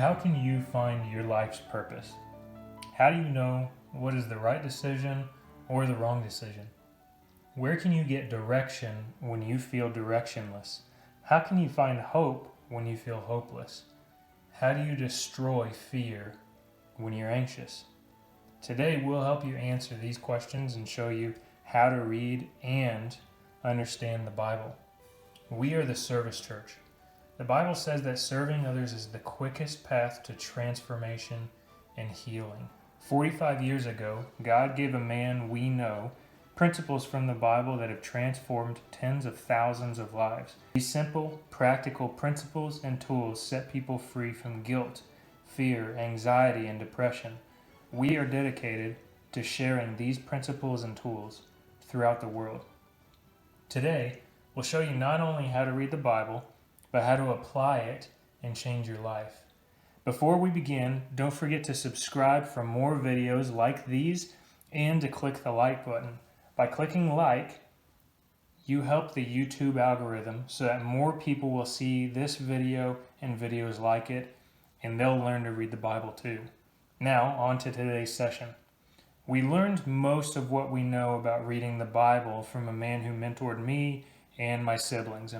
How can you find your life's purpose? How do you know what is the right decision or the wrong decision? Where can you get direction when you feel directionless? How can you find hope when you feel hopeless? How do you destroy fear when you're anxious? Today we'll help you answer these questions and show you how to read and understand the Bible. We are the Service Church. The Bible says that serving others is the quickest path to transformation and healing. 45 years ago, God gave a man we know principles from the Bible that have transformed tens of thousands of lives. These simple, practical principles and tools set people free from guilt, fear, anxiety, and depression. We are dedicated to sharing these principles and tools throughout the world. Today, we'll show you not only how to read the Bible, but how to apply it and change your life. Before we begin, don't forget to subscribe for more videos like these and to click the like button. By clicking like, you help the YouTube algorithm so that more people will see this video and videos like it, and they'll learn to read the Bible too. Now, on to today's session. We learned most of what we know about reading the Bible from a man who mentored me and my siblings.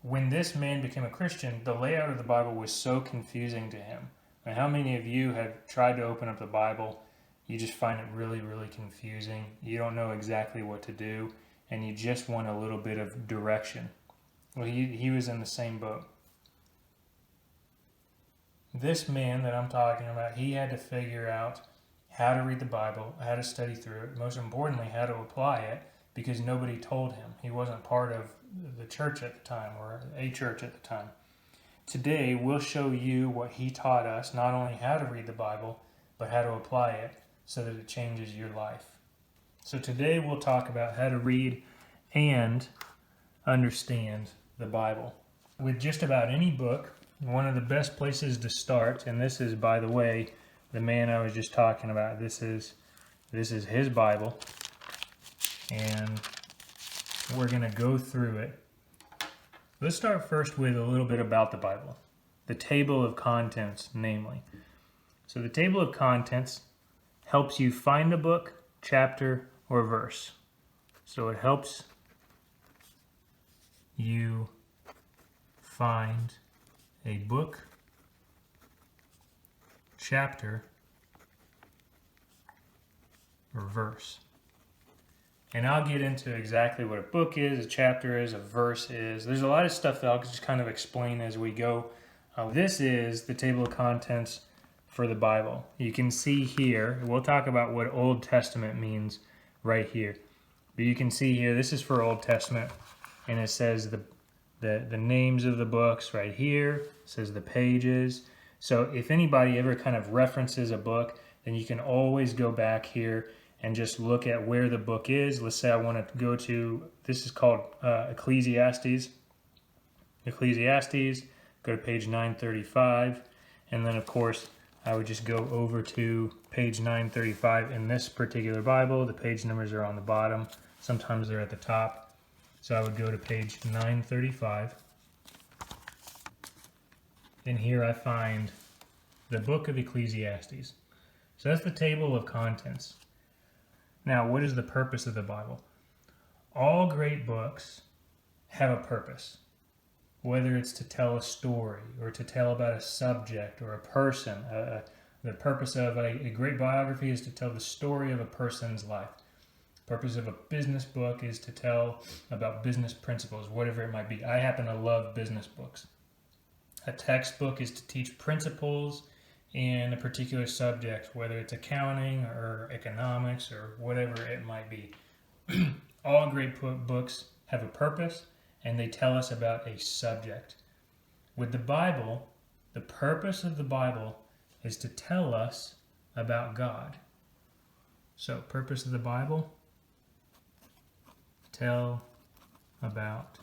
When this man became a Christian, the layout of the Bible was so confusing to him. Now, how many of you have tried to open up the Bible? You just find it really, really confusing. You don't know exactly what to do, and you just want a little bit of direction. Well, he was in the same boat. This man that I'm talking about, he had to figure out how to read the Bible, how to study through it, most importantly, how to apply it, because nobody told him. He wasn't part of the church at the time, or a church at the time. Today, we'll show you what he taught us, not only how to read the Bible, but how to apply it so that it changes your life. So today, we'll talk about how to read and understand the Bible. With just about any book, one of the best places to start, and this is, by the way, the man I was just talking about, this is his Bible, and we're going to go through it. Let's start first with a little bit about the Bible. The table of contents, namely. So the table of contents helps you find a book, chapter, or verse. So it helps you find a book, chapter, or verse. And I'll get into exactly what a book is, a chapter is, a verse is. There's a lot of stuff that I'll just kind of explain as we go. This is the table of contents for the Bible. You can see here, we'll talk about what Old Testament means right here. But you can see here, this is for Old Testament, and it says the names of the books right here. It says the pages. So if anybody ever kind of references a book, then you can always go back here and just look at where the book is. Let's say I want to go to, this is called Ecclesiastes. Ecclesiastes, go to page 935. And then, of course, I would just go over to page 935 in this particular Bible. The page numbers are on the bottom. Sometimes they're at the top. So I would go to page 935. And here I find the book of Ecclesiastes. So that's the table of contents. Now, what is the purpose of the Bible? All great books have a purpose, whether it's to tell a story or to tell about a subject or a person. The purpose of a great biography is to tell the story of a person's life. The purpose of a business book is to tell about business principles, whatever it might be. I happen to love business books. A textbook is to teach principles in a particular subject, whether it's accounting or economics or whatever it might be. All great books have a purpose, and they tell us about a subject. With the Bible, the purpose of the Bible is to tell us about God. So, purpose of the Bible, tell about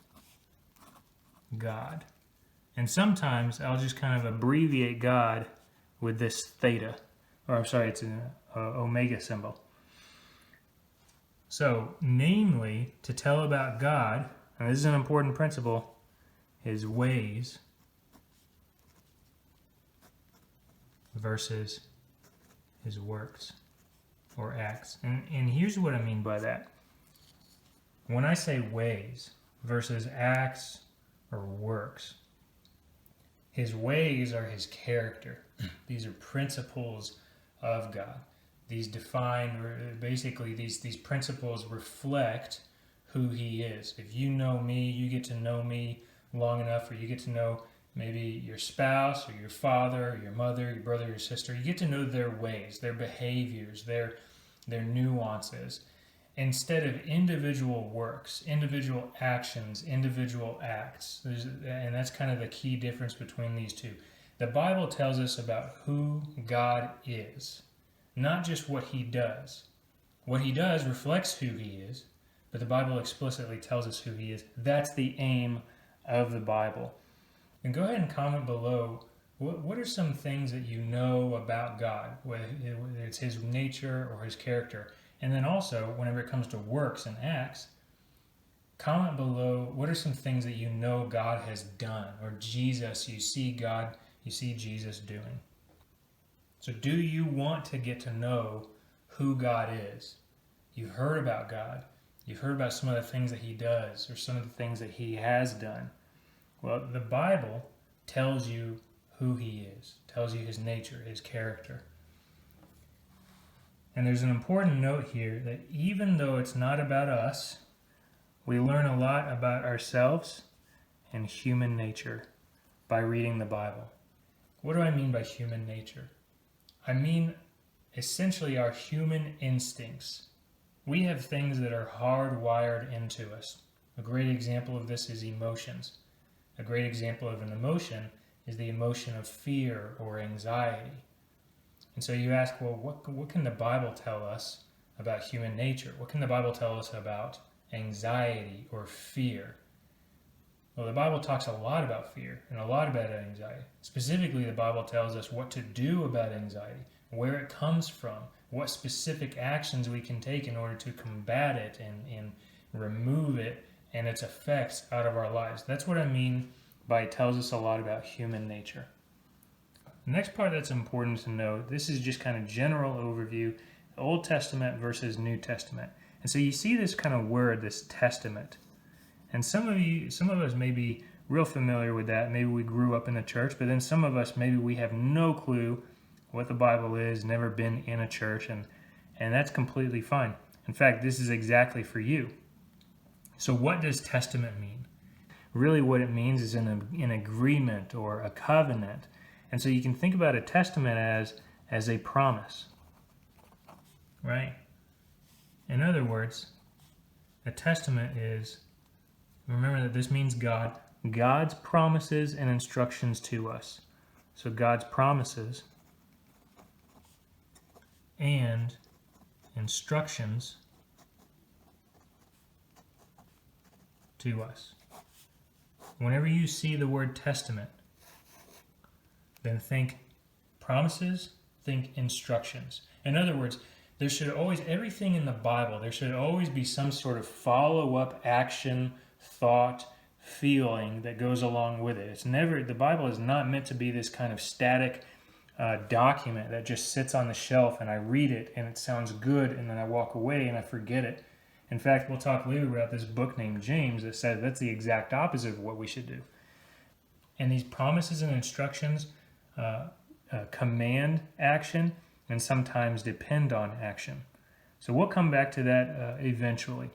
God. And sometimes I'll just kind of abbreviate God with this theta, or I'm sorry, it's an omega symbol. So, namely, to tell about God, and this is an important principle, His ways, versus his works or acts. And here's what I mean by that. When I say ways versus acts or works, his ways are his character. These are principles of God. These define, basically, these principles reflect who he is. If you know me, you get to know me long enough, or you get to know maybe your spouse or your father or your mother, your brother, your sister. You get to know their ways, their behaviors, their nuances, instead of individual works, individual actions, individual acts. And that's kind of the key difference between these two. The Bible tells us about who God is, not just what he does. What he does reflects who he is, but the Bible explicitly tells us who he is. That's the aim of the Bible. And go ahead and comment below, what are some things that you know about God, whether it's his nature or his character? And then also, whenever it comes to works and acts, comment below, what are some things that you know God has done, or Jesus, you see God, you see Jesus doing? So do you want to get to know who God is? You've heard about God. You've heard about some of the things that he does, or some of the things that he has done. Well, the Bible tells you who he is, tells you his nature, his character. And there's an important note here that even though it's not about us, we learn a lot about ourselves and human nature by reading the Bible. What do I mean by human nature? I mean essentially our human instincts. We have things that are hardwired into us. A great example of this is emotions. A great example of an emotion is the emotion of fear or anxiety. And so you ask, well, what can the Bible tell us about human nature? What can the Bible tell us about anxiety or fear? Well, the Bible talks a lot about fear and a lot about anxiety. Specifically, the Bible tells us what to do about anxiety, where it comes from, what specific actions we can take in order to combat it and remove it and its effects out of our lives. That's what I mean by it tells us a lot about human nature. The next part that's important to know, this is just kind of general overview, Old Testament versus New Testament. And so you see this kind of word, this testament. And some of us may be real familiar with that. Maybe we grew up in the church, but then some of us, maybe we have no clue what the Bible is, never been in a church, and that's completely fine. In fact, this is exactly for you. So what does testament mean? Really what it means is an agreement or a covenant. And so you can think about a testament as a promise, right? In other words, a testament is, remember that this means God, God's promises and instructions to us. So God's promises and instructions to us. Whenever you see the word testament, then think promises, think instructions. In other words, there should always, everything in the Bible, there should always be some sort of follow-up action, thought, feeling that goes along with it. It's never, the Bible is not meant to be this kind of static document that just sits on the shelf and I read it and it sounds good and then I walk away and I forget it. In fact, we'll talk later about this book named James that says that's the exact opposite of what we should do. And these promises and instructions command action and sometimes depend on action. So we'll come back to that eventually.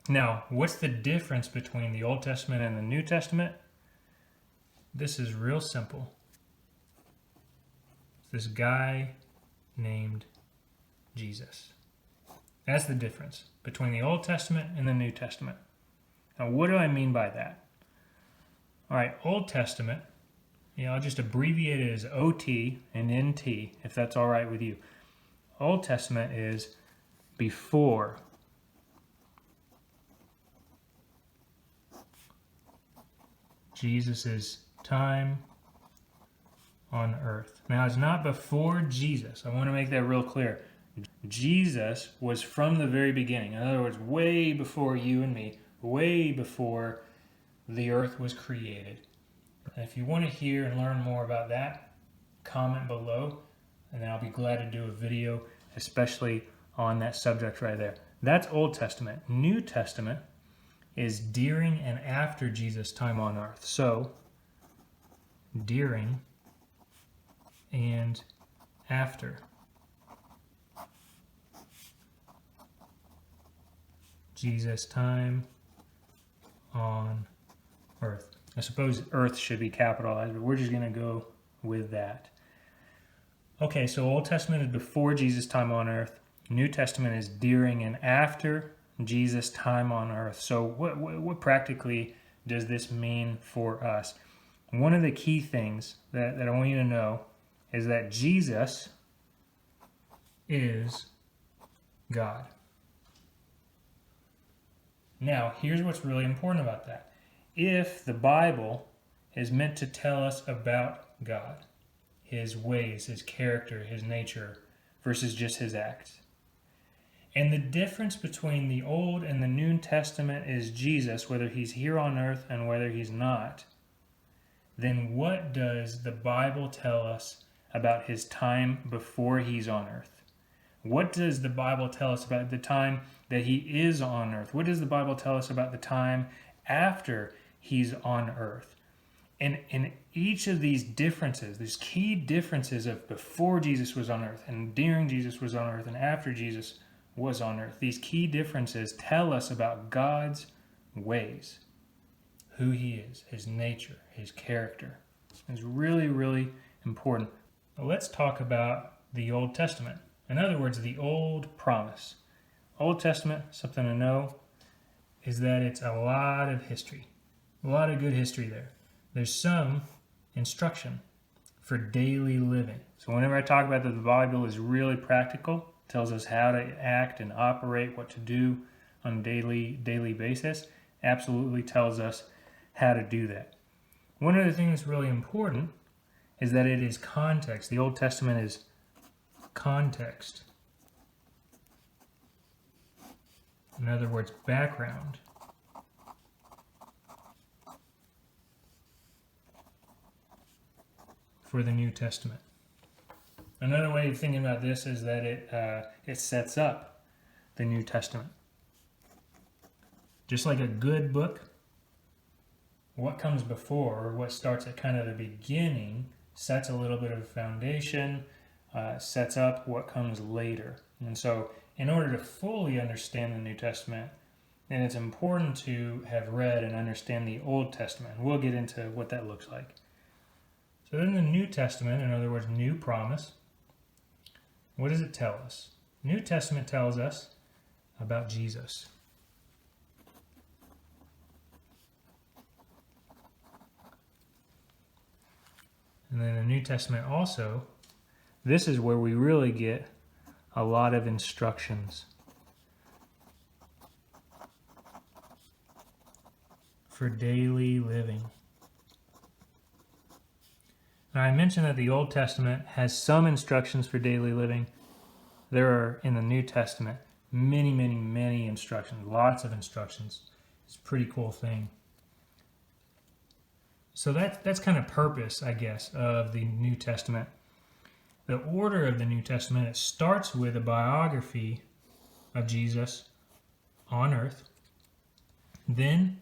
Now, what's the difference between the Old Testament and the New Testament? This is real simple. This guy named Jesus. That's the difference between the Old Testament and the New Testament. Now, what do I mean by that? All right, Old Testament, I'll just abbreviate it as OT and NT, if that's all right with you. Old Testament is before Jesus' time on earth. Now, it's not before Jesus. I want to make that real clear. Jesus was from the very beginning. In other words, way before you and me, way before the earth was created. And if you want to hear and learn more about that, comment below, and then I'll be glad to do a video, especially on that subject right there. That's Old Testament. New Testament is during and after Jesus' time on earth. So, during and after Jesus' time on earth. I suppose earth should be capitalized, but we're just going to go with that. Okay, so Old Testament is before Jesus' time on earth. New Testament is during and after Jesus' time on earth. So what practically does this mean for us? One of the key things that I want you to know is that Jesus is God. Now, here's what's really important about that. If the Bible is meant to tell us about God, his ways, his character, his nature, versus just his acts, and the difference between the Old and the New Testament is Jesus, whether he's here on earth and whether he's not, then what does the Bible tell us about his time before he's on earth? What does the Bible tell us about the time that he is on earth? What does the Bible tell us about the time after he's on earth? And in each of these differences, these key differences of before Jesus was on earth and during Jesus was on earth and after Jesus was on earth, these key differences tell us about God's ways, who he is, his nature, his character. It's really, really important. Now let's talk about the Old Testament. In other words, the Old Promise. Old Testament, something to know, is that it's a lot of history. A lot of good history there. There's some instruction for daily living. So whenever I talk about that the Bible is really practical, tells us how to act and operate, what to do on a daily basis, absolutely tells us how to do that. One of the things that's really important is that it is context. The Old Testament is context. In other words, background. For the New Testament. Another way of thinking about this is that it sets up the New Testament. Just like a good book, what comes before, or what starts at kind of the beginning, sets a little bit of a foundation, sets up what comes later. And so in order to fully understand the New Testament, then it's important to have read and understand the Old Testament. We'll get into what that looks like. So then the New Testament, in other words, new promise, what does it tell us? New Testament tells us about Jesus. And then the New Testament also, this is where we really get a lot of instructions for daily living. Now, I mentioned that the Old Testament has some instructions for daily living. There are, in the New Testament, many instructions, lots of instructions. It's a pretty cool thing. So that's kind of purpose, I guess, of the New Testament. The order of the New Testament, it starts with a biography of Jesus on earth. Then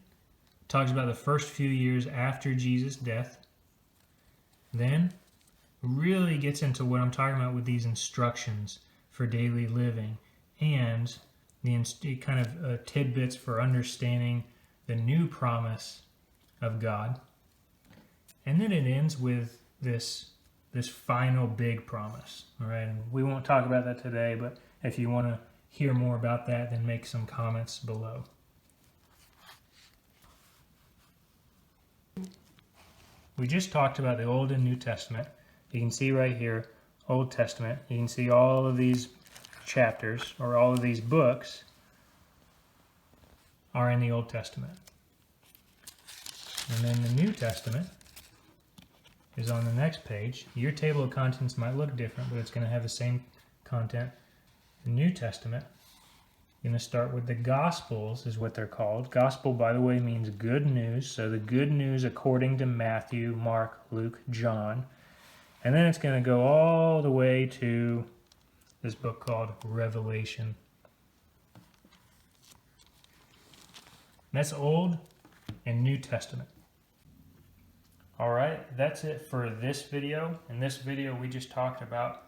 talks about the first few years after Jesus' death. Then really gets into what I'm talking about with these instructions for daily living and the kind of tidbits for understanding the new promise of God. And then it ends with this final big promise. All right, and we won't talk about that today, but if you want to hear more about that, then make some comments below. We just talked about the Old and New Testament. You can see right here, Old Testament. You can see all of these chapters, or all of these books, are in the Old Testament. And then the New Testament is on the next page. Your table of contents might look different, but it's going to have the same content. The New Testament, you're going to start with the Gospels, is what they're called. Gospel, by the way, means good news. So the good news according to Matthew, Mark, Luke, John. And then it's going to go all the way to this book called Revelation. That's Old and New Testament. All right, that's it for this video. In this video, we just talked about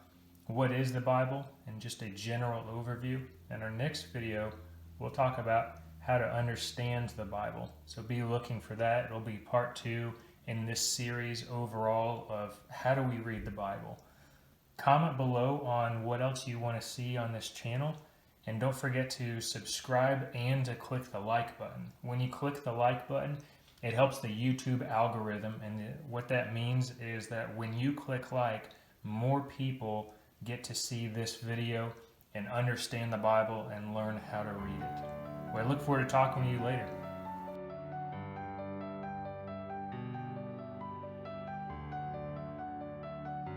what is the Bible and just a general overview. In our next video, we'll talk about how to understand the Bible. So be looking for that. It'll be part 2 in this series overall of how do we read the Bible. Comment below on what else you want to see on this channel. And don't forget to subscribe and to click the like button. When you click the like button, it helps the YouTube algorithm. And what that means is that when you click like, more people get to see this video and understand the Bible and learn how to read it. Well, I look forward to talking to you later.